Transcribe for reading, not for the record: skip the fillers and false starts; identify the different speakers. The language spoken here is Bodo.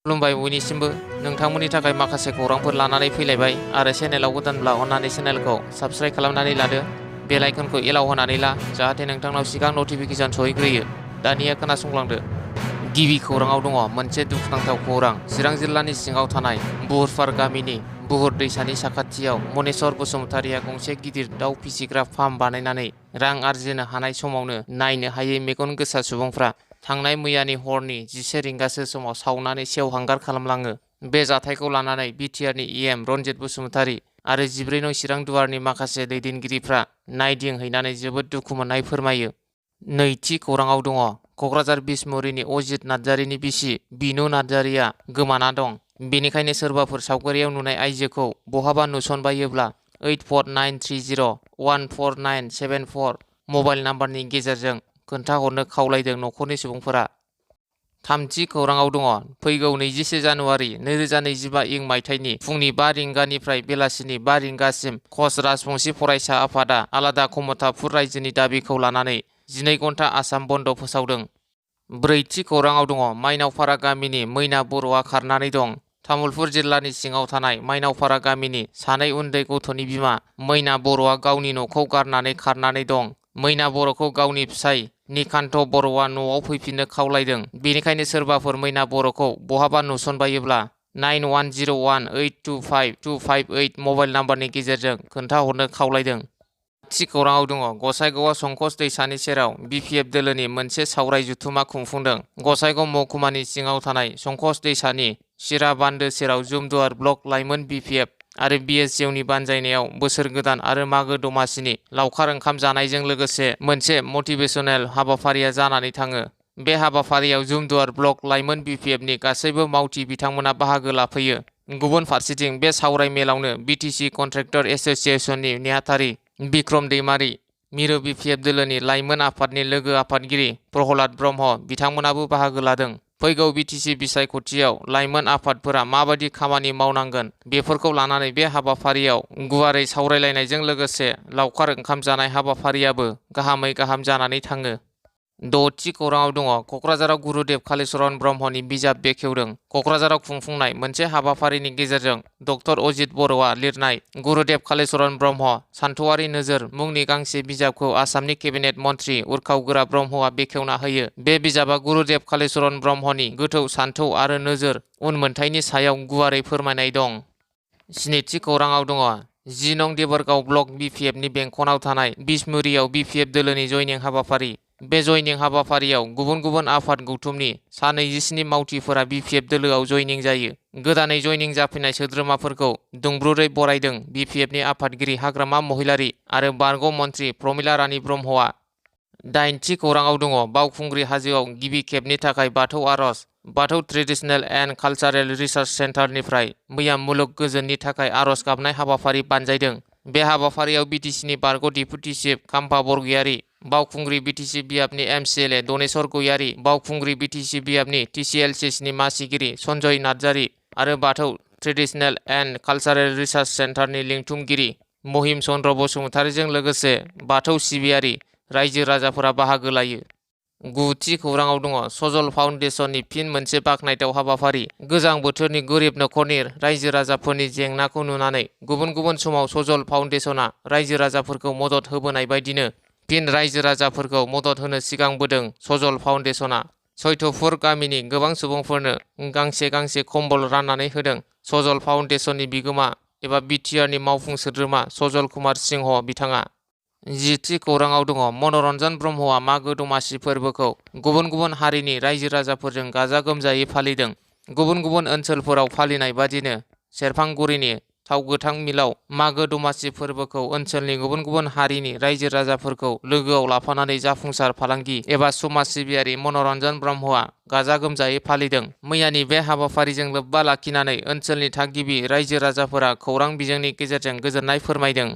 Speaker 1: खुलुमबाय बयनिसिमबो नोंथांमोननि थाखाय माखासे खौरांफोर लानानै फैलायबाय आरो चेनेलाव गोदानब्ला अन्नानै चेनेलखौ साबस्क्राइब खालामनानै लादो बेल आइकनखौ एलाव होनानै ला जाहाथे नोंथांनाव सिगां नटिफिकेसन सहैग्रोयो। दानिया खोनासंलांदो। गिबि खौराङाव दङ मोनसे दुखुनांथाव खौरां। चिरां जिल्लानि सिङाव थानाय बुहुरपार गामिनि बुहुर दैसानि साखाथियाव मनेस्वर बसुमतारिया गंसे गिदिर दाउ फिसिग्रा फार्म बानायनानै रां आरजिनो हानाय समावनो नायनो हायै मेगन गोसा सुबुंफ्रा थांनाय मैयानि हरनि 11 रिंगासो समाव सावनानै सेवहांगार खालामलाङो। बे जाथायखौ लानानै बिटिआरनि इएम रनजित बसुमतारि आरो 14 नं चिरां दुवारनि माखासे दैदेनगिरिफ्रा नायदिंहैनानै जोबोद दुखु मोननाय फोरमायो। नैथि खौराङाव दङ क'क्राझार बिसमुरिनि अजित नार्जारिनि बिसि बिनु नार्जारिया गोमाना दं। बेनिखायनो सोरबाफोर सावगारियाव नुनाय आइजोखौ बहाबा नुसनबायोब्ला 8493014974 मबाइल नाम्बारनि गेजेरजों खोन्थाहरनो खावलायदों नखरनि सुबुंफोरा। थामथि खौराङाव दङ फैगौ 21 जानुवारि 2025 इं मायथाइनि फुंनि 5 रिंगानिफ्राय बेलासिनि 5 रिंगासिम कच राजबंशी फरायसा आफादा आलादा कमतापुर रायजोनि दाबिखौ लानानै 12 घन्टा आसाम बन्द फोसावदों। ब्रैथि खौराङाव दङ माइनावपारा गामिनि मैना बर'आ खारनानै दं। तामुलपुर जिल्लानि सिङाव थानाय माइनावपारा गामिनि सानै उन्दै गथ'नि बिमा मैना बर'आ गावनि न'खौ गारनानै खारनानै दं। मैना बर'खौ गावनि फिसाय निकान्त बर'आ न'आव फैफिननो खावलायदों। बेनिखायनो सोरबाफोर मैना बर'खौ बहाबा नुसनबायोब्ला 9101825258 मबाइल नाम्बारनि गेजेरजों खोन्थाहरनो खावलायदों। थि खौराङाव दङ गसाइगावआ संकस दैसानि सेराव बिपिएफ दोलोनि मोनसे सावराय जुथुमा खुंफुंदों। गसाइगाव महकुमानि सिङाव थानाय संकस दैसानि सिरा बान्दो सेराव जुमदुवार ब्लक लाइमोन बिपिएफ आरो बिएसजिउनि बानजायनायाव बोसोर गोदान आरो मागो दमासिनि लावखार ओंखाम जानायजों लोगोसे मोनसे मटिभेशनेल हाबाफारिया जानानै थाङो। बे हाबाफारियाव जुमदुवार ब्लक लाइमोन बिपिएफनि गासैबो मावथि बिथांमोना बाहागो लाफैयो। गुबुन फारसेथिं बे सावराय मेलावनो बिटिसि कन्ट्रेक्टर एसोसिएशननि नेहाथारि बिक्रम दैमारि, मिरु बिपिएफ दोलोनि लाइमोन आफादनि लोगो आफादगिरि प्रहलाद ब्रह्म बिथांमोनाबो बाहागो लादों। फैगौ बिटिसि बिसायख'थियाव लाइमोन आफादफोरा माबायदि खामानि मावनांगोन बेफोरखौ लानानै बे हाबाफारियाव गुवारै सावरायलायनायजों लोगोसे लावखार ओंखाम जानाय हाबाफारियाबो गाहामै गाहाम जानानै थाङो। द'थि खौराङाव दङ क'क्राझाराव गुरुदेब कालीचरण ब्रह्मनि बिजाब बेखेवदों। क'क्राझाराव खुंफुंनाय मोनसे हाबाफारिनि गेजेरजों डक्टर अजित बर'आ लिरनाय गुरुदेब कालीचरण ब्रह्म सानथौआरि नोजोर मुंनि गांसे बिजाबखौ आसामनि केबिनेट मन्थ्रि उर्खाव गोरा ब्रह्मआ बेखेवना होयो। बे बिजाबा गुरुदेब कालीचरण ब्रह्मनि गोथौ सानथौ आरो नोजोर उनमोनथायनि सायाव गुवारै फोरमायनाय दं। स्निथि खौराङाव दङ 10 नं देबोरगाव ब्लक बिपिएफनि बेंखनाव थानाय बिसमुरियाव बिपिएफ दोलोनि जयनिं हाबाफारि। बे जयनिं हाबाफारियाव गुबुन गुबुन आफाद गौथुमनि सा 27 मावथिफोरा बिपिएफ दोलोआव जयनिं जायो। गोदानै जयनिं जाफैनाय सोद्रोमाफोरखौ दुंब्रुरै बरायदों बिपिएफनि आफादगिरि हाग्रामा महिलारि आरो बारग' मन्थ्रि प्रमिला रानी ब्रह्मआ। दाइनथि खौराङाव दङ बावखुंग्रि हाजोआव गिबि खेबनि थाखाय बाथौ आर'ज। बाथौ ट्रेडिशनेल एन्ड कालचारेल रिसार्च सेन्टारनिफ्राय मैया मुलुग गोजोननि थाखाय आर'ज गाबनाय हाबाफारि बानजायदों। बे हाबाफारियाव बिटिसिनि बारग' डिपुटि चिफ खाम्फा बरगयारी, बावखुंग्रि बिटिसि बियाबनि एमसिएलए दनेश्वर गयारी, बावखुंग्रि बिटिसि बियाबनि टिसिएलसिसनि मासिगिरि सन्जय नार्जारी आरो बाथौ ट्रेडिशनेल एन्ड कालचारेल रिसार्च सेन्टारनि लिंथुमगिरि महिम चन्द्र बसुमतारिजों लोगोसे बाथौ सिबियारि रायजो राजाफोरा बाहागो लायो। गुथि खौराङाव दङ सजल फाउन्डेसननि फिन मोनसे बाखनायथाव हाबाफारि। गोजां बोथोरनि गोरिब नखरनि रायजो राजाफोरनि जेंनाखौ नुनानै गुबुन गुबुन समाव सजल फाउन्डेसना रायजो राजाफोरखौ मदद होबोनाय बायदिनो फिन रायजो राजाफोरखौ मदद होनो सिगांबोदों। सजल फाउन्डेसना सैथपुर गामिनि गोबां सुबुंफोरनो गांसे गांसे कम्बल राननानै होदों। सजल फाउन्डेसननि बिगोमा एबा बिटिआरनि मावफुं सोद्रोमा सजल कुमार सिंह बिथाङा। 10थि खौराङाव दङ मनरन्जन ब्रह्मआ मागो दमासि फोरबोखौ गुबुन गुबुन हारिनि रायजो राजाफोरजों गाजा गोमजायै फालिदों। गुबुन गुबुन ओनसोलफोराव फालिनाय बादिनो सेरफांगुरिनि थाव गोथां मिलाव मागो दमासि फोरबोखौ ओनसोलनि गुबुन गुबुन हारिनि रायजो राजाफोरखौ लोगोआव लाफानानै जाफुंसार फालांगि एबा समाज सिबियारि मनरन्जन ब्रह्मआ गाजा गोमजायै फालिदों। मैयानि बे हाबाफारिजों लोब्बा लाखिनानै ओनसोलनि थागिबि रायजो राजाफोरा खौरां बिजोंनि गेजेरजों गोजोननाय फोरमायदों।